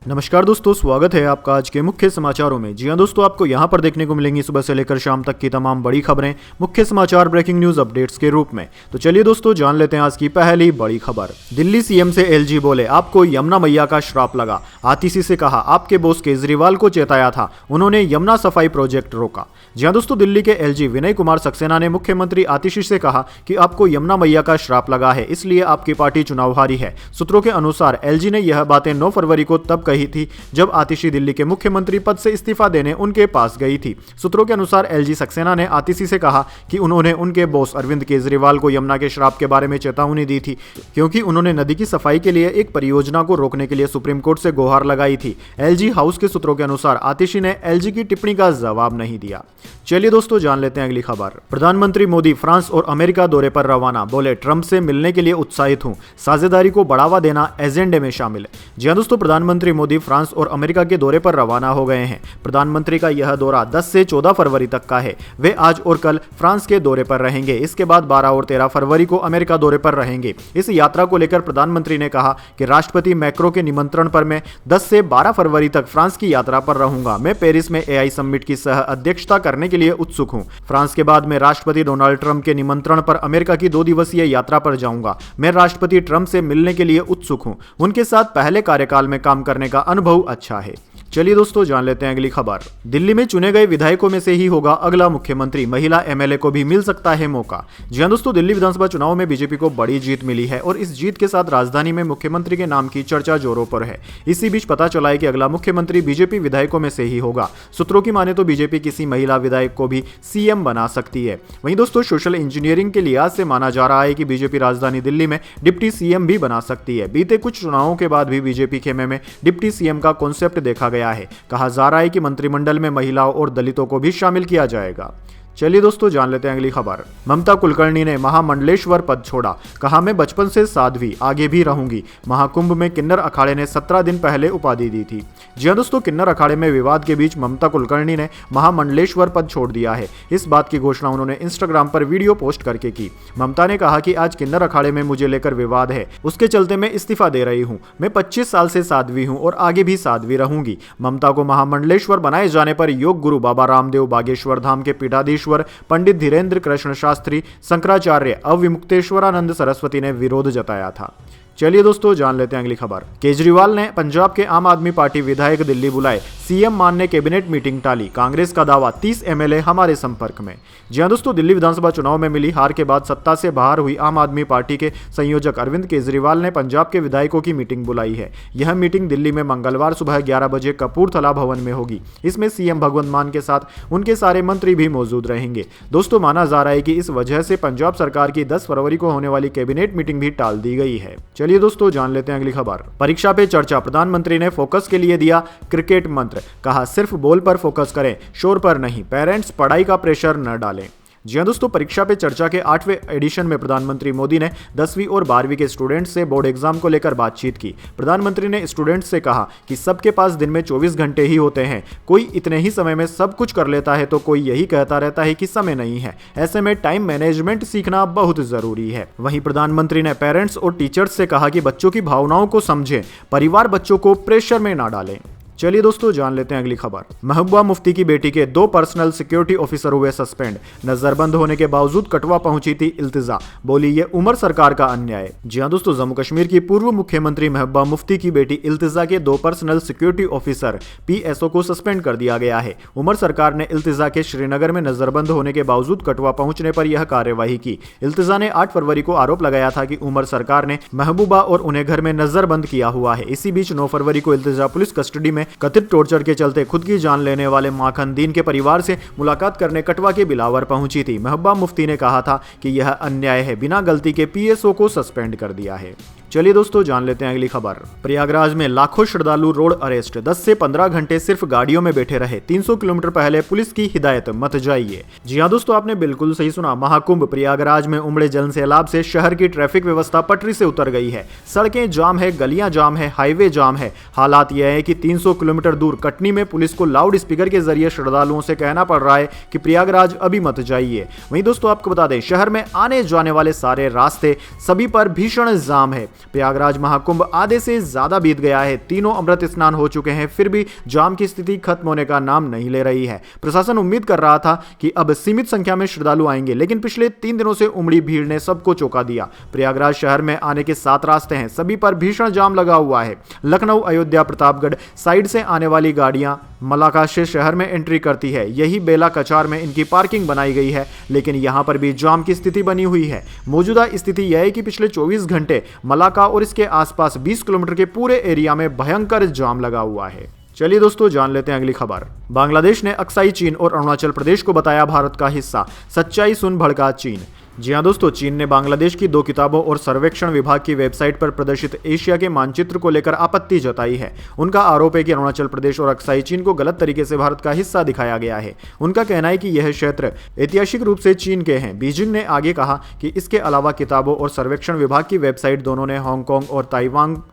नमस्कार दोस्तों, स्वागत है आपका आज के मुख्य समाचारों में। जी हां दोस्तों, आपको यहां पर देखने को मिलेंगी सुबह से लेकर शाम तक की तमाम बड़ी खबरें मुख्य समाचार ब्रेकिंग न्यूज अपडेट्स के रूप में। तो चलिए दोस्तों, जान लेते हैं आज की पहली बड़ी खबर। दिल्ली सीएम से एलजी बोले, आपको यमुना मैया का श्राप लगा। आतिशी से कहा, आपके बॉस केजरीवाल को चेताया था, उन्होंने यमुना सफाई प्रोजेक्ट रोका। जी हां दोस्तों, दिल्ली के एलजी विनय कुमार सक्सेना ने मुख्यमंत्री आतिशी से कहा कि आपको यमुना मैया का श्राप लगा है, इसलिए आपकी पार्टी चुनाव हारी है। सूत्रों के अनुसार एलजी ने यह बातें 9 फरवरी को तब कही थी जब आतिशी दिल्ली के मुख्यमंत्री पद से इस्तीफा देने उनके पास गई थी। सूत्रों के अनुसार एलजी सक्सेना ने आतिशी से कहा कि उन्होंने उनके बॉस अरविंद केजरीवाल को यमुना के श्राप के बारे में चेतावनी दी थी, क्योंकि उन्होंने नदी की सफाई के लिए एक परियोजना को रोकने के लिए सुप्रीम कोर्ट से गुहार लगाई थी। एलजी हाउस के सूत्रों के अनुसार आतिशी ने एलजी की टिप्पणी का जवाब नहीं दिया। चलिए दोस्तों, जान लेते हैं अगली खबर। प्रधानमंत्री मोदी फ्रांस और अमेरिका दौरे पर रवाना, बोले ट्रंप से मिलने के लिए उत्साहित हूं, साझेदारी को बढ़ावा देना एजेंडे में शामिल है। जी हां दोस्तों, प्रधानमंत्री मोदी फ्रांस और अमेरिका के दौरे पर रवाना हो गए हैं। प्रधानमंत्री का यह दौरा 10 से 14 फरवरी तक का है। वे आज और कल फ्रांस के दौरे पर रहेंगे। इसके बाद 12 और 13 फरवरी को अमेरिका दौरे पर रहेंगे। इस यात्रा को लेकर प्रधानमंत्री ने कहा कि राष्ट्रपति मैक्रो के निमंत्रण पर मैं 10 से 12 फरवरी तक फ्रांस की यात्रा पर रहूंगा। मैं पेरिस में एआई समिट की सह अध्यक्षता करने के लिए उत्सुक हूं। फ्रांस के बाद मैं राष्ट्रपति डोनाल्ड ट्रंप के निमंत्रण पर अमेरिका की 2 दिवसीय यात्रा पर जाऊंगा। मैं राष्ट्रपति ट्रंप से मिलने के लिए उत्सुक हूं। उनके साथ पहले कार्यकाल में काम करने का अनुभव अच्छा है। चलिए दोस्तों, जान लेते हैं अगली खबर। दिल्ली में चुने गए विधायकों में से ही होगा अगला मुख्यमंत्री, महिला एमएलए को भी मिल सकता है मौका। जी हां दोस्तों, दिल्ली विधानसभा चुनाव में बीजेपी को बड़ी जीत मिली है और इस जीत के साथ राजधानी में मुख्यमंत्री के नाम की चर्चा जोरों पर है। इसी बीच पता चला है कि अगला मुख्यमंत्री बीजेपी विधायकों में से ही होगा। सूत्रों की माने तो बीजेपी किसी महिला विधायक को भी सीएम बना सकती है। वहीं दोस्तों, सोशल इंजीनियरिंग के लिहाज से माना जा रहा है कि बीजेपी राजधानी दिल्ली में डिप्टी सीएम भी बना सकती है। बीते कुछ चुनावों के बाद भी बीजेपी खेमे में डिप्टी सीएम का कॉन्सेप्ट देखा गया है। कहा जा रहा है कि मंत्रिमंडल में महिलाओं और दलितों को भी शामिल किया जाएगा। चलिए दोस्तों, जान लेते हैं अगली खबर। ममता कुलकर्णी ने महामंडलेश्वर पद छोड़ा, कहा मैं बचपन से साध्वी, आगे भी रहूंगी। महाकुंभ में किन्नर अखाड़े ने 17 दिन पहले उपाधि दी थी। जी हां दोस्तों, किन्नर अखाड़े में विवाद के बीच ममता कुलकर्णी ने महामंडलेश्वर पद छोड़ दिया है। इस बात की घोषणा उन्होंने इंस्टाग्राम पर वीडियो पोस्ट करके की। ममता ने कहा कि आज किन्नर अखाड़े में मुझे लेकर विवाद है, उसके चलते मैं इस्तीफा दे रही हूँ। मैं 25 साल से साध्वी हूँ और आगे भी साध्वी रहूंगी। ममता को महामंडलेश्वर बनाए जाने पर योग गुरु बाबा रामदेव, बागेश्वर धाम के पीठाधीश्वर पंडित धीरेन्द्र कृष्ण शास्त्री, शंकराचार्य, अविमुक्तेश्वरानंद सरस्वती ने विरोध जताया था। चलिए दोस्तों, जान लेते हैं अगली खबर। केजरीवाल ने पंजाब के आम आदमी पार्टी विधायक दिल्ली बुलाए, सीएम मान ने कैबिनेट मीटिंग टाली। कांग्रेस का दावा, 30 एमएलए हमारे संपर्क में। जी हां दोस्तों, दिल्ली विधानसभा चुनाव में मिली हार के बाद सत्ता से बाहर हुई आम आदमी पार्टी के संयोजक अरविंद केजरीवाल ने पंजाब के विधायकों की मीटिंग बुलाई है। यह मीटिंग दिल्ली में मंगलवार सुबह 11 बजे कपूरथला भवन में होगी। इसमें सीएम भगवंत मान के साथ उनके सारे मंत्री भी मौजूद रहेंगे। दोस्तों, माना जा रहा है कि इस वजह से पंजाब सरकार की 10 फरवरी को होने वाली कैबिनेट मीटिंग भी टाल दी गई है। चलिए दोस्तों, जान लेते हैं अगली खबर। परीक्षा पे चर्चा, प्रधानमंत्री ने फोकस के लिए दिया क्रिकेट मंत्र, कहा सिर्फ बॉल पर फोकस करें, शोर पर नहीं। पेरेंट्स पढ़ाई का प्रेशर न डालें। जी हां दोस्तों, परीक्षा पे चर्चा के 8वें एडिशन में प्रधानमंत्री मोदी ने 10वीं और 12वीं के स्टूडेंट्स से बोर्ड एग्जाम को लेकर बातचीत की। प्रधानमंत्री ने स्टूडेंट्स से कहा कि सबके पास दिन में 24 घंटे ही होते हैं, कोई इतने ही समय में सब कुछ कर लेता है तो कोई यही कहता रहता है कि समय नहीं है। ऐसे में टाइम मैनेजमेंट सीखना बहुत जरूरी है। वहीं प्रधानमंत्री ने पेरेंट्स और टीचर्स से कहा कि बच्चों की भावनाओं को समझें, परिवार बच्चों को प्रेशर में ना डालें। चलिए दोस्तों, जान लेते हैं अगली खबर। महबूबा मुफ्ती की बेटी के 2 पर्सनल सिक्योरिटी ऑफिसर हुए सस्पेंड। नजरबंद होने के बावजूद कटवा पहुंची थी इल्तिजा, बोली ये उमर सरकार का अन्याय। जी हां दोस्तों, जम्मू कश्मीर की पूर्व मुख्यमंत्री महबूबा मुफ्ती की बेटी इल्तिजा के 2 पर्सनल सिक्योरिटी ऑफिसर पीएसओ को सस्पेंड कर दिया गया है। उमर सरकार ने इल्तिजा के श्रीनगर में नजरबंद होने के बावजूद कटवा पहुंचने पर यह कार्यवाही की। इल्तिजा ने 8 फरवरी को आरोप लगाया था कि उमर सरकार ने महबूबा और उन्हें घर में नजरबंद किया हुआ है। इसी बीच 9 फरवरी को इल्तिजा पुलिस कस्टडी में कथित टॉर्चर के चलते खुद की जान लेने वाले माखन दीन के परिवार से मुलाकात करने कटवा के बिलावर पहुंची थी। महबूबा मुफ्ती ने कहा था कि यह अन्याय है, बिना गलती के पीएसओ को सस्पेंड कर दिया है। चलिए दोस्तों, जान लेते हैं अगली खबर। प्रयागराज में लाखों श्रद्धालु रोड अरेस्ट, 10 से 15 घंटे सिर्फ गाड़ियों में बैठे रहे। 300 किलोमीटर पहले पुलिस की हिदायत, मत जाइए। जी हां दोस्तों, आपने बिल्कुल सही सुना। महाकुंभ प्रयागराज में उमड़े जल सैलाब से शहर की ट्रैफिक व्यवस्था पटरी से उतर गई है। सड़कें जाम है, गलियां जाम है, हाईवे जाम है। हालात यह है कि 300 किलोमीटर दूर कटनी में पुलिस को लाउड स्पीकर के जरिए श्रद्धालुओं से कहना पड़ रहा है कि प्रयागराज अभी मत जाइए। वहीं दोस्तों, आपको बता दें, शहर में आने जाने वाले सारे रास्ते सभी पर भीषण जाम है। प्रयागराज महाकुंभ आधे से ज्यादा बीत गया है, तीनों अमृत स्नान हो चुके हैं, फिर भी जाम की स्थिति खत्म होने का नाम नहीं ले रही है। प्रशासन उम्मीद कर रहा था कि अब सीमित संख्या में श्रद्धालु आएंगे, लेकिन पिछले 3 दिनों से उमड़ी भीड़ ने सबको चौंका दिया। प्रयागराज शहर में आने के 7 रास्ते हैं, सभी पर भीषण जाम लगा हुआ है। लखनऊ, अयोध्या, प्रतापगढ़ साइड से आने वाली गाड़ियां मलाका से शहर में एंट्री करती है। यही बेला कचार में इनकी पार्किंग बनाई गई है, लेकिन यहां पर भी जाम की स्थिति बनी हुई है। मौजूदा स्थिति यह है कि पिछले 24 घंटे मलाका और इसके आसपास 20 किलोमीटर के पूरे एरिया में भयंकर जाम लगा हुआ है। चलिए दोस्तों, जान लेते हैं अगली खबर। बांग्लादेश ने अक्साई चीन और अरुणाचल प्रदेश को बताया भारत का हिस्सा, सच्चाई सुन भड़का चीन। जी हां दोस्तों, चीन ने बांग्लादेश की 2 किताबों और सर्वेक्षण विभाग की वेबसाइट पर प्रदर्शित एशिया के मानचित्र को लेकर आपत्ति जताई है। उनका आरोप है कि अरुणाचल प्रदेश और अक्साई चीन को गलत तरीके से भारत का हिस्सा दिखाया गया है। उनका कहना है कि यह क्षेत्र ऐतिहासिक रूप से चीन के हैं। बीजिंग ने आगे कहा कि इसके अलावा किताबों और सर्वेक्षण विभाग की वेबसाइट दोनों ने हांगकांग और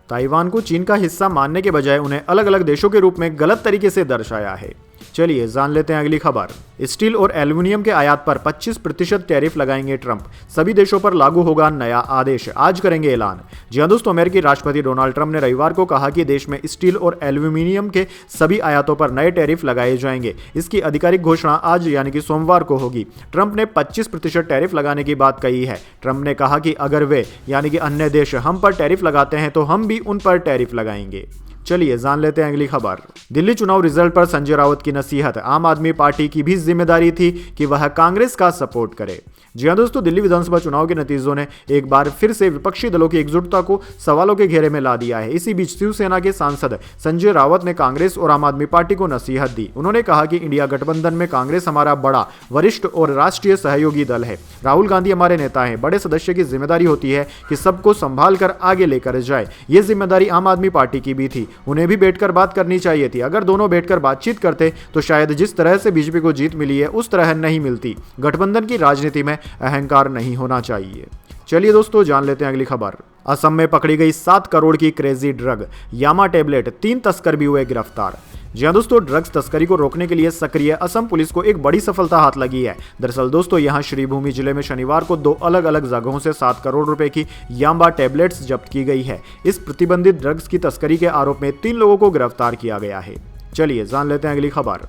ताइवान को चीन का हिस्सा मानने के बजाय उन्हें अलग अलग देशों के रूप में गलत तरीके से दर्शाया है। चलिए जान लेते हैं अगली खबर। स्टील और एल्युमिनियम के आयात पर 25% टैरिफ लगाएंगे ट्रंप, सभी देशों पर लागू होगा नया आदेश, आज करेंगे ऐलान। जी हां दोस्तों, अमेरिकी राष्ट्रपति डोनाल्ड ट्रंप ने रविवार को कहा कि देश में स्टील और एल्युमिनियम के सभी आयातों पर नए टैरिफ लगाए जाएंगे। इसकी आधिकारिक घोषणा आज यानी कि सोमवार को होगी। ट्रंप ने 25% टैरिफ लगाने की बात कही है। ट्रंप ने कहा कि अगर वे यानी कि अन्य देश हम पर टैरिफ लगाते हैं तो हम भी उन पर टैरिफ लगाएंगे। चलिए जान लेते हैं अगली खबर। दिल्ली चुनाव रिजल्ट पर संजय राउत की नसीहत, आम आदमी पार्टी की भी जिम्मेदारी थी कि वह कांग्रेस का सपोर्ट करे। जी हां दोस्तों, दिल्ली विधानसभा चुनाव के नतीजों ने एक बार फिर से विपक्षी दलों की एकजुटता को सवालों के घेरे में ला दिया है। इसी बीच शिवसेना के सांसद संजय राउत ने कांग्रेस और आम आदमी पार्टी को नसीहत दी। उन्होंने कहा कि इंडिया गठबंधन में कांग्रेस हमारा बड़ा, वरिष्ठ और राष्ट्रीय सहयोगी दल है। राहुल गांधी हमारे नेता हैं। बड़े सदस्य की जिम्मेदारी होती है कि सबको संभाल कर आगे लेकर जाए। ये जिम्मेदारी आम आदमी पार्टी की भी थी, उन्हें भी बैठकर बात करनी चाहिए थी। अगर दोनों बैठकर बातचीत करते तो शायद जिस तरह से बीजेपी को जीत मिली है उस तरह नहीं मिलती। गठबंधन की राजनीति में अहंकार नहीं होना चाहिए। चलिए दोस्तों, जान लेते हैं अगली खबर। असम में पकड़ी गई 7 करोड़ की क्रेजी ड्रग यामा टेबलेट, 3 तस्कर भी हुए गिरफ्तार। जी हां दोस्तों, ड्रग्स तस्करी को रोकने के लिए सक्रिय असम पुलिस को एक बड़ी सफलता हाथ लगी है। दरअसल दोस्तों, यहां श्रीभूमि जिले में शनिवार को 2 अलग अलग जगहों से 7 करोड़ रुपए की यामा टेबलेट्स जब्त की गई है। इस प्रतिबंधित ड्रग्स की तस्करी के आरोप में 3 लोगों को गिरफ्तार किया गया है। चलिए जान लेते हैं अगली खबर।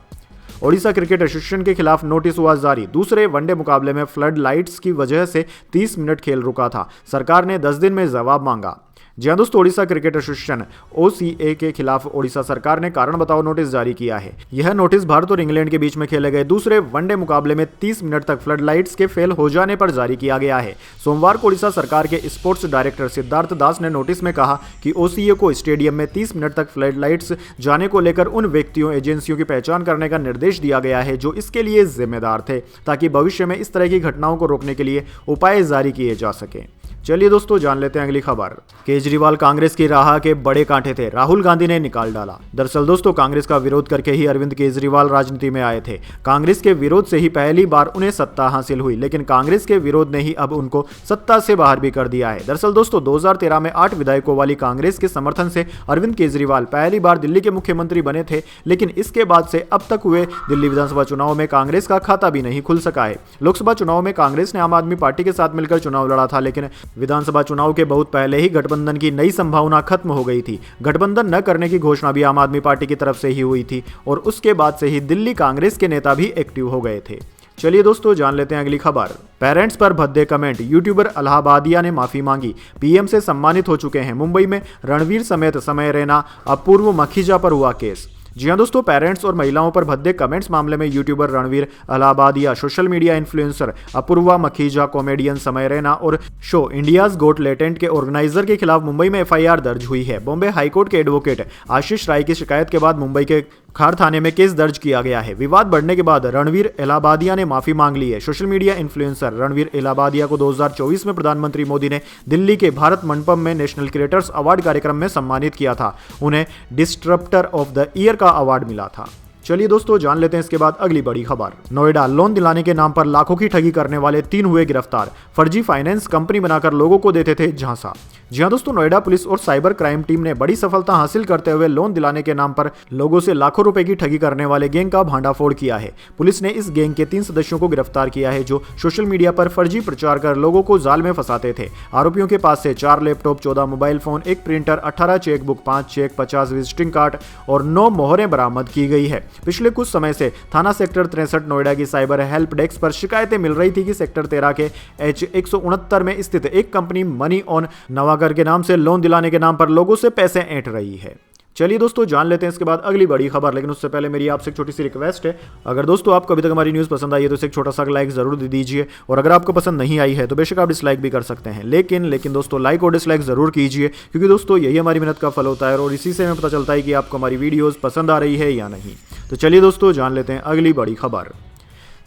ओडिशा क्रिकेट एसोसिएशन के खिलाफ नोटिस हुआ जारी। दूसरे वनडे मुकाबले में फ्लड लाइट्स की वजह से 30 मिनट खेल रुका था। सरकार ने 10 दिन में जवाब मांगा। जी हां दोस्तों, ओडिशा क्रिकेट एसोसिएशन OCA के खिलाफ ओडिशा सरकार ने कारण बताओ नोटिस जारी किया है। यह नोटिस भारत और इंग्लैंड के बीच में खेले गए दूसरे वनडे मुकाबले में 30 मिनट तक फ्लड लाइट्स के फेल हो जाने पर जारी किया गया है। सोमवार को ओडिशा सरकार के स्पोर्ट्स डायरेक्टर सिद्धार्थ दास ने नोटिस में कहा कि OCA को स्टेडियम में 30 मिनट तक फ्लड लाइट्स जाने को लेकर उन व्यक्तियों एजेंसियों की पहचान करने का निर्देश दिया गया है जो इसके लिए जिम्मेदार थे, ताकि भविष्य में इस तरह की घटनाओं को रोकने के लिए उपाय जारी किए जा सकें। चलिए दोस्तों, जान लेते हैं अगली खबर। केजरीवाल कांग्रेस की राह के बड़े कांटे थे, राहुल गांधी ने निकाल डाला। दरअसल दोस्तों, कांग्रेस का विरोध करके ही अरविंद केजरीवाल राजनीति में आए थे। कांग्रेस के विरोध से ही पहली बार उन्हें सत्ता हासिल हुई, लेकिन कांग्रेस के विरोध ने ही अब उनको सत्ता से बाहर भी कर दिया है। दरअसल दोस्तों, 2013 में 8 विधायकों वाली कांग्रेस के समर्थन से अरविंद केजरीवाल पहली बार दिल्ली के मुख्यमंत्री बने थे, लेकिन इसके बाद से अब तक हुए दिल्ली विधानसभा चुनाव में कांग्रेस का खाता भी नहीं खुल सका है। लोकसभा चुनाव में कांग्रेस ने आम आदमी पार्टी के साथ मिलकर चुनाव लड़ा था, लेकिन विधानसभा चुनाव के बहुत पहले ही गठबंधन की नई संभावना खत्म हो गई थी। गठबंधन न करने की घोषणा भी आम आदमी पार्टी की तरफ से ही हुई थी और उसके बाद से ही दिल्ली कांग्रेस के नेता भी एक्टिव हो गए थे। चलिए दोस्तों, जान लेते हैं अगली खबर। पेरेंट्स पर भद्दे कमेंट, यूट्यूबर इलाहाबादिया ने माफी मांगी, पीएम से सम्मानित हो चुके हैं। मुंबई में रणवीर समेत समय रैना, अपूर्व मखीजा पर हुआ केस। जी हां दोस्तों, पेरेंट्स और महिलाओं पर भद्दे कमेंट्स मामले में YouTuber Ranveer Allahbadia, social media influencer Apoorva Makhija, comedian Samay Raina और शो इंडियाज गोट लेटेंट के ऑर्गेनाइजर के खिलाफ मुंबई में FIR दर्ज हुई है। बॉम्बे हाईकोर्ट के एडवोकेट आशीष राय की शिकायत के बाद मुंबई के खार थाने में केस दर्ज किया गया है। विवाद बढ़ने के बाद रणवीर इलाहाबादिया ने माफी मांग ली है। Social media influencer Ranveer Allahbadia को 2024 में प्रधानमंत्री मोदी ने दिल्ली के भारत मंडपम में नेशनल क्रिएटर्स अवार्ड कार्यक्रम में सम्मानित किया था। उन्हें डिस्ट्रप्टर ऑफ द ईयर का अवार्ड मिला था। चलिए दोस्तों जान लेते हैं इसके बाद अगली बड़ी खबर। नोएडा लोन दिलाने के नाम पर लाखों की ठगी करने वाले 3 हुए गिरफ्तार। फर्जी फाइनेंस कंपनी बनाकर लोगों को देते थे झांसा। जी हां दोस्तों, नोएडा पुलिस और साइबर क्राइम टीम ने बड़ी सफलता हासिल करते हुए लोन दिलाने के नाम पर लोगों से लाखों रुपए की ठगी करने वाले गैंग का भांडाफोड़ किया है। पुलिस ने इस गैंग के 3 सदस्यों को गिरफ्तार किया है जो सोशल मीडिया पर फर्जी प्रचार कर लोगों को जाल में फंसाते थे। आरोपियों के पास से 4 laptop, 14 mobile phone, 1 printer, 18 chequebook, 5 cheque, 50 visiting card और 9 मोहरें बरामद की गई है। पिछले कुछ समय से थाना सेक्टर 63 नोएडा की साइबर हेल्प डेस्क पर शिकायतें मिल रही थी कि सेक्टर 13 के H169 में स्थित एक कंपनी मनी ऑन नवागर के नाम से लोन दिलाने के नाम पर लोगों से पैसे ऐंठ रही है। चलिए दोस्तों जान लेते हैं इसके बाद अगली बड़ी खबर, लेकिन उससे पहले मेरी आपसे एक छोटी सी रिक्वेस्ट है। अगर दोस्तों आपको अभी तक हमारी न्यूज़ पसंद आई है तो इसे एक छोटा सा लाइक जरूर दे दीजिए, और अगर आपको पसंद नहीं आई है तो बेशक आप डिसलाइक भी कर सकते हैं, लेकिन दोस्तों लाइक और डिसलाइक जरूर कीजिए, क्योंकि दोस्तों यही हमारी मेहनत का फल होता है और इसी से हमें पता चलता है कि आपको हमारी वीडियोज़ पसंद आ रही है या नहीं। तो चलिए दोस्तों जान लेते हैं अगली बड़ी खबर।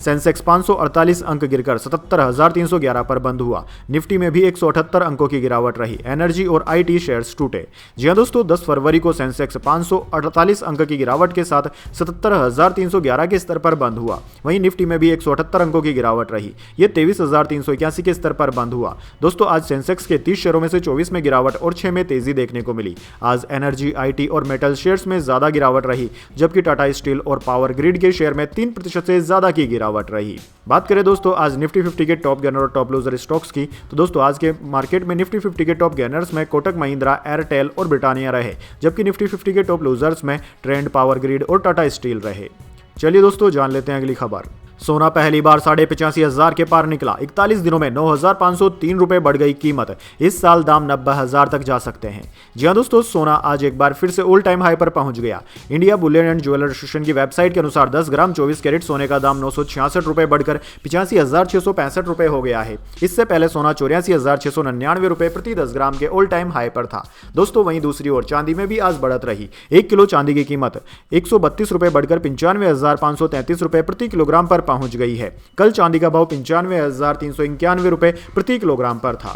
सेंसेक्स 548 अंक गिरकर 77,311 पर बंद हुआ। निफ्टी में भी 178 अंकों की गिरावट रही। एनर्जी और आईटी शेयर्स टूटे। जी हां दोस्तों, 10 फरवरी को सेंसेक्स 548 अंक की गिरावट के साथ 77,311 के स्तर पर बंद हुआ। वहीं निफ्टी में भी 178 अंकों की गिरावट रही। ये 23,381 के स्तर पर बंद हुआ। दोस्तों आज सेंसेक्स के 30 शेयरों में से 24 में गिरावट और 6 में तेजी देखने को मिली। आज एनर्जी, आईटी और मेटल शेयर्स में ज्यादा गिरावट रही, जबकि टाटा स्टील और पावर ग्रिड के शेयर में 3% से ज्यादा की गिरावट रही। बात करें दोस्तों आज निफ्टी 50 के टॉप गेनर और टॉप लूजर स्टॉक्स की, तो दोस्तों आज के मार्केट में निफ्टी 50 के टॉप गेनर्स में कोटक महिंद्रा, एयरटेल और ब्रिटानिया रहे, जबकि निफ्टी 50 के टॉप लूजर्स में ट्रेंड, पावर ग्रिड और टाटा स्टील रहे। चलिए दोस्तों जान लेते हैं अगली खबर। सोना पहली बार 85,500 के पार निकला। 41 दिनों में 9,503 रुपए बढ़ गई कीमत। इस साल दाम 90,000 तक जा सकते हैं। जी हां दोस्तों, सोना आज एक बार फिर से ऑल टाइम हाई पर पहुंच गया। India Boolean and jeweller association की वेबसाइट के अनुसार 10 ग्राम 24 कैरेट सोने का दाम 966 रुपए बढ़कर 85,665 रुपए हो गया है। इससे पहले सोना 84,699 रुपए प्रति 10 ग्राम के ऑल टाइम हाई पर था। दोस्तों वहीं दूसरी ओर चांदी में भी आज बढ़त रही। 1 किलो चांदी की कीमत 132 रुपए बढ़कर 95,533 रुपए प्रति किलोग्राम पर पहुंच गई है। कल चांदी का भाव 95,391 रुपए प्रति किलोग्राम पर था।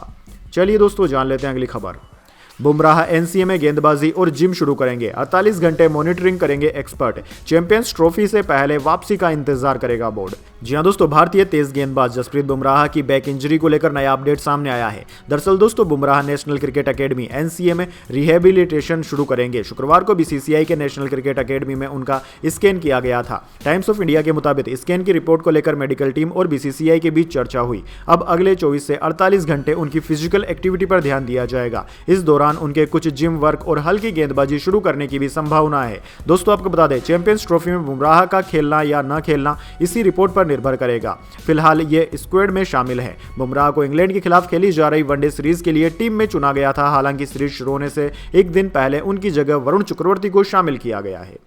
चलिए दोस्तों जान लेते हैं अगली खबर। बुमराह एनसीए में गेंदबाजी और जिम शुरू करेंगे। 48 घंटे मॉनिटरिंग करेंगे एक्सपर्ट। चैंपियंस ट्रॉफी से पहले वापसी का इंतजार करेगा बोर्ड। जी हां दोस्तों, भारतीय तेज गेंदबाज जसप्रीत बुमराह की बैक इंजरी को लेकर नया अपडेट सामने आया है। दरअसल दोस्तों Bumrah national cricket academy NCA में रिहेबिलिटेशन शुरू करेंगे। शुक्रवार को बीसीसीआई के नेशनल क्रिकेट एकेडमी में उनका स्कैन किया गया था। टाइम्स ऑफ इंडिया के मुताबिक स्कैन की रिपोर्ट को लेकर मेडिकल टीम और बीसीसीआई के बीच चर्चा हुई। अब अगले 24 से 48 घंटे उनकी फिजिकल एक्टिविटी पर ध्यान दिया जाएगा। इस दौरान उनके कुछ जिम वर्क और हल्की गेंदबाजी शुरू करने की भी संभावना है। दोस्तों आपको बता दें, चैंपियंस ट्रॉफी में बुमराह का खेलना या न खेलना इसी रिपोर्ट पर निर्भर करेगा। फिलहाल ये स्क्वाड में शामिल है। बुमराह को इंग्लैंड के खिलाफ खेली जा रही वनडे सीरीज के लिए टीम में चुना गया था। हालांकि सीरीज शुरू होने से एक दिन पहले उनकी जगह वरुण चक्रवर्ती को शामिल किया गया है।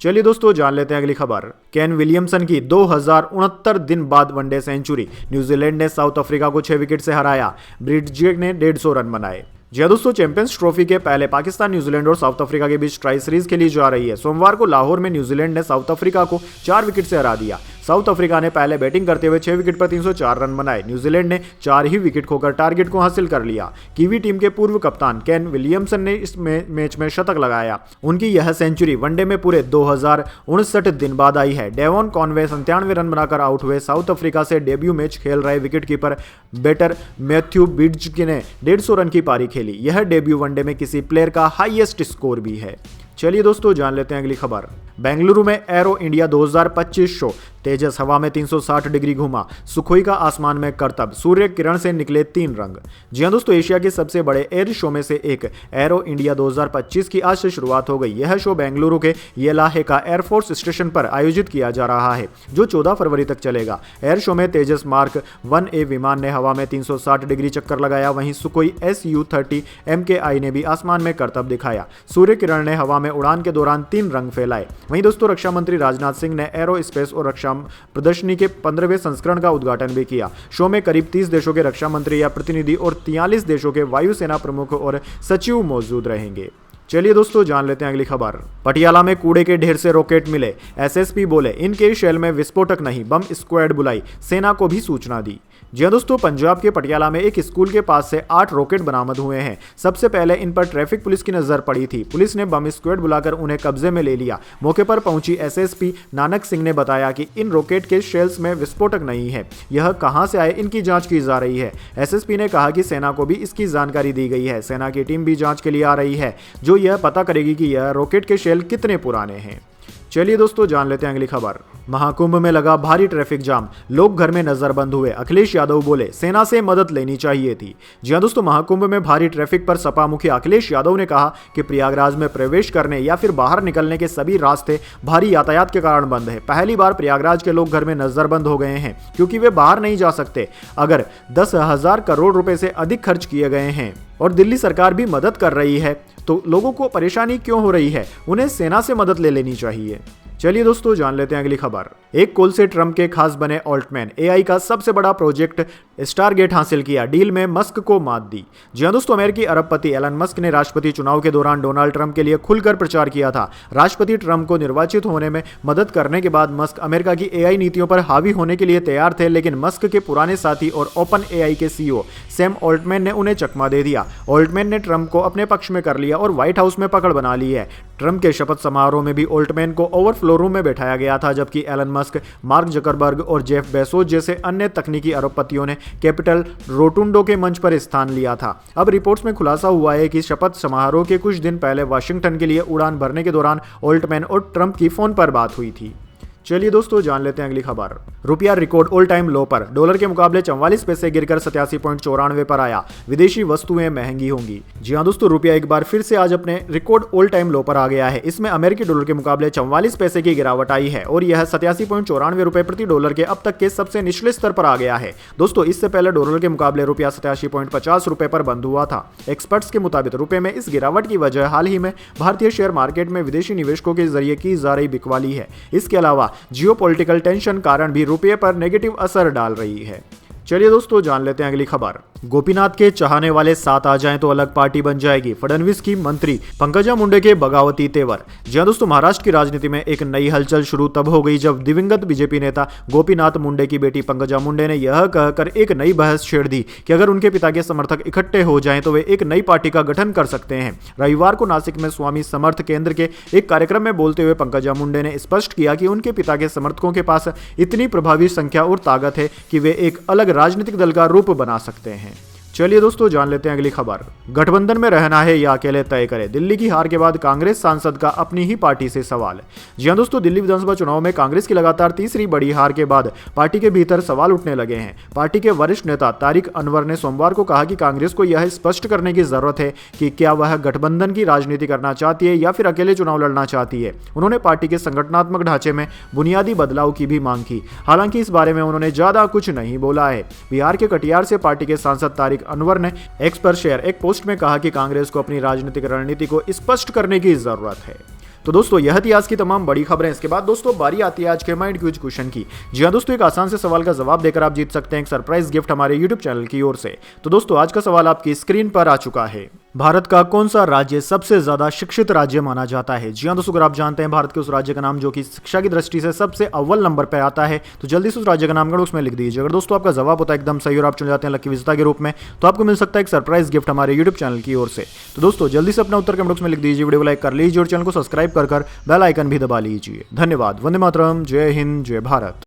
चलिए दोस्तों जान लेते हैं अगली खबर। केन विलियमसन की 2069 दिन बाद वनडे सेंचुरी। न्यूजीलैंड ने साउथ अफ्रीका को 6 विकेट से हराया। ब्रिडजेक ने 150 रन बनाए। जी हां दोस्तों, चैंपियंस ट्रॉफी के पहले पाकिस्तान, न्यूजीलैंड और साउथ अफ्रीका के बीच ट्राई सीरीज खेली जा रही है। सोमवार को लाहौर में न्यूजीलैंड ने साउथ अफ्रीका को 4 विकेट से हरा दिया। साउथ अफ्रीका ने पहले बैटिंग करते हुए 6 विकेट पर 304 रन बनाए। न्यूजीलैंड ने 4 ही विकेट खोकर टारगेट को हासिल कर लिया। कीवी टीम के पूर्व कप्तान केन विलियमसन ने इस मैच में शतक लगाया। उनकी यह सेंचुरी वनडे में पूरे 2059 दिन बाद आई है। डेवॉन कॉनवे 97 रन बनाकर आउट हुए। साउथ अफ्रीका से डेब्यू मैच खेल रहे विकेटकीपर बैटर मैथ्यू ब्रिडजेक ने 150 रन की पारी खेली। यह डेब्यू वनडे में किसी प्लेयर का हाईएस्ट स्कोर भी है। चलिए दोस्तों जान लेते हैं अगली खबर। बेंगलुरु में एरो इंडिया 2025 शो। तेजस हवा में 360 डिग्री घूमा। सुखोई का आसमान में करतब। सूर्य किरण से निकले 3 रंग। जी हां दोस्तों, एशिया के सबसे बड़े एयर शो में से एक एरो इंडिया 2025 की आज से शुरुआत हो गई। यह शो बेंगलुरु के येलाहेका एयरफोर्स स्टेशन पर आयोजित किया जा रहा है, जो 14 फरवरी तक चलेगा। एयर शो में तेजस मार्क 1A विमान ने हवा में 360 डिग्री चक्कर लगाया। वहीं सुखोई SU-30 MKI ने भी आसमान में करतब दिखाया। सूर्य किरण ने हवा में उड़ान के दौरान 3 रंग फैलाए। वहीं दोस्तों रक्षा मंत्री राजनाथ सिंह ने एरो स्पेस और रक्षा प्रदर्शनी के 15वें संस्करण का उद्घाटन भी किया। शो में करीब 30 देशों के रक्षा मंत्री या प्रतिनिधि और 43 देशों के वायुसेना प्रमुख और सचिव मौजूद रहेंगे। चलिए दोस्तों जान लेते हैं अगली खबर। पटियाला में कूड़े के ढेर से रॉकेट मिले। एसएसपी बोले इनके शैल में विस्फोटक नहीं, बम स्क्वाड बुलाई, सेना को भी सूचना दी। जी हाँ दोस्तों, पंजाब के पटियाला में एक स्कूल के पास से 8 रॉकेट बरामद हुए हैं। सबसे पहले इन पर ट्रैफिक पुलिस की नजर पड़ी थी। पुलिस ने बम स्क्वाड बुलाकर उन्हें कब्जे में ले लिया। मौके पर पहुंची एसएसपी नानक सिंह ने बताया कि इन रॉकेट के शेल्स में विस्फोटक नहीं है। यह कहां से आए, इनकी जांच की जा रही है। एसएसपी ने कहा कि सेना को भी इसकी जानकारी दी गई है। सेना की टीम भी जांच के लिए आ रही है, जो यह पता करेगी कि यह रॉकेट के शेल कितने पुराने हैं। चलिए दोस्तों, जान लेते हैं अगली खबर। महाकुंभ में लगा भारी ट्रैफिक जाम, लोग घर में नजरबंद हुए। अखिलेश यादव बोले सेना से मदद लेनी चाहिए थी। जी हां दोस्तों, महाकुंभ में भारी ट्रैफिक पर सपा मुखिया अखिलेश यादव ने कहा कि प्रयागराज में प्रवेश करने या फिर बाहर निकलने के सभी रास्ते भारी यातायात के कारण बंद है। पहली बार प्रयागराज के लोग घर में नजरबंद हो गए हैं क्योंकि वे बाहर नहीं जा सकते। अगर 10,000 करोड़ रुपए से अधिक खर्च किए गए हैं और दिल्ली सरकार भी मदद कर रही है, तो लोगों को परेशानी क्यों हो रही है? उन्हें सेना से मदद ले लेनी चाहिए। चलिए दोस्तों, जान लेते हैं अगली खबर। एक कॉल से ट्रंप के खास बने ऑल्टमैन, एआई का सबसे बड़ा प्रोजेक्ट स्टारगेट हासिल किया, डील में मस्क को मात दी। जी हां दोस्तों, अमेरिकी अरबपति एलन मस्क ने राष्ट्रपति चुनाव के दौरान डोनाल्ड ट्रंप के लिए खुलकर प्रचार किया था। राष्ट्रपति ट्रंप को निर्वाचित होने में मदद करने के बाद मस्क अमेरिका की एआई नीतियों पर हावी होने के लिए तैयार थे, लेकिन मस्क के पुराने साथी और ओपन एआई के सीईओ सैम ऑल्टमैन ने उन्हें चकमा दे दिया। ऑल्टमैन ने ट्रंप को अपने पक्ष में कर लिया और व्हाइट हाउस में पकड़ बना ली है। ट्रंप के शपथ समारोह में भी ऑल्टमैन को ओवरफ्लो रूम में बैठाया गया था, जबकि एलन मस्क, मार्क जकरबर्ग और जेफ बेजोस जैसे अन्य तकनीकी अरबपतियों ने कैपिटल रोटुंडो के मंच पर स्थान लिया था। अब रिपोर्ट्स में खुलासा हुआ है कि शपथ समारोह के कुछ दिन पहले वाशिंगटन के लिए उड़ान भरने के दौरान ऑल्टमैन और ट्रंप की फोन पर बात हुई थी। चलिए दोस्तों, जान लेते हैं अगली खबर। रुपया रिकॉर्ड ऑल टाइम लो पर, डॉलर के मुकाबले 44 पैसे गिरकर 87.94 पर आया। विदेशी वस्तुएं महंगी होंगी। जी हां दोस्तों, रुपया एक बार फिर से आज अपने रिकॉर्ड ऑल टाइम लो पर आ गया है। इसमें अमेरिकी डॉलर के मुकाबले 44 पैसे की गिरावट आई है और यह 87.94 रुपए प्रति डॉलर के अब तक के सबसे निचले स्तर पर आ गया है। दोस्तों, इससे पहले डॉलर के मुकाबले रुपया 87.50 रुपए पर बंद हुआ था। एक्सपर्ट्स के मुताबिक रुपए में इस गिरावट की वजह हाल ही में भारतीय शेयर मार्केट में विदेशी निवेशकों के जरिए की जा रही बिकवाली है। इसके अलावा जियोपॉलिटिकल टेंशन कारण भी रुपये पर नेगेटिव असर डाल रही है। चलिए दोस्तों, जान लेते हैं अगली खबर। गोपीनाथ के चाहने वाले साथ आ जाएं तो अलग पार्टी बन जाएगी, फडणवीस की मंत्री पंकजा मुंडे के बगावती तेवर। जी हां दोस्तों, महाराष्ट्र की राजनीति में एक नई हलचल शुरू तब हो गई जब दिवंगत बीजेपी नेता गोपीनाथ मुंडे की बेटी पंकजा मुंडे ने यह कहकर एक नई बहस छेड़ दी कि अगर उनके पिता के समर्थक इकट्ठे हो जाएं तो वे एक नई पार्टी का गठन कर सकते हैं। रविवार को नासिक में स्वामी समर्थ केंद्र के एक कार्यक्रम में बोलते हुए पंकजा मुंडे ने स्पष्ट किया कि उनके पिता के समर्थकों के पास इतनी प्रभावी संख्या और ताकत है कि वे एक अलग राजनीतिक दल का रूप बना सकते हैं। चलिए दोस्तों, जान लेते हैं अगली खबर। गठबंधन में रहना है या अकेले तय करें, दिल्ली की हार के बाद कांग्रेस सांसद का अपनी ही पार्टी से सवाल। जी हां दोस्तों, दिल्ली विधानसभा चुनाव में कांग्रेस की लगातार तीसरी बड़ी हार के बाद पार्टी के भीतर सवाल उठने लगे हैं। पार्टी के वरिष्ठ नेता तारिक अनवर ने सोमवार को कहा कि कांग्रेस को यह स्पष्ट करने की जरूरत है कि क्या वह गठबंधन की राजनीति करना चाहती है या फिर अकेले चुनाव लड़ना चाहती है। उन्होंने पार्टी के संगठनात्मक ढांचे में बुनियादी बदलाव की भी मांग की। हालांकि इस बारे में उन्होंने ज्यादा कुछ नहीं बोला है। बिहार के कटिहार से पार्टी के सांसद तारिक अनवर ने एक्स पर शेयर एक पोस्ट में कहा कि कांग्रेस को अपनी राजनीतिक रणनीति को स्पष्ट करने की जरूरत है। तो दोस्तों, यह थी आज की तमाम बड़ी खबरें। इसके बाद दोस्तों बारी आती है आज के माइंड क्विज क्वेश्चन की। जी हां दोस्तों, एक आसान से सवाल का जवाब देकर आप जीत सकते हैं एक सरप्राइज गिफ्ट हमारे यूट्यूब चैनल की ओर से। तो दोस्तों, आज का सवाल आपकी स्क्रीन पर आ चुका है। भारत का कौन सा राज्य सबसे ज्यादा शिक्षित राज्य माना जाता है? जी हां दोस्तों, अगर आप जानते हैं भारत के उस राज्य का नाम जो कि शिक्षा की दृष्टि से सबसे अव्वल नंबर पर आता है, तो जल्दी से उस राज्य का नाम कर उसमें लिख दीजिए। अगर दोस्तों आपका जवाब होता है एकदम सही और आप चुन जाते हैं लकी विजेता के रूप में, तो आपको मिल सकता है एक सरप्राइज गिफ्ट हमारे यूट्यूब चैनल की ओर से। तो दोस्तों, जल्दी से अपना उत्तर कमेंट बॉक्स में लिख दीजिए, वीडियो को लाइक कर लीजिए और चैनल को सब्सक्राइब कर बेल आइकन भी दबा लीजिए। धन्यवाद। वंदे मातरम। जय हिंद, जय भारत।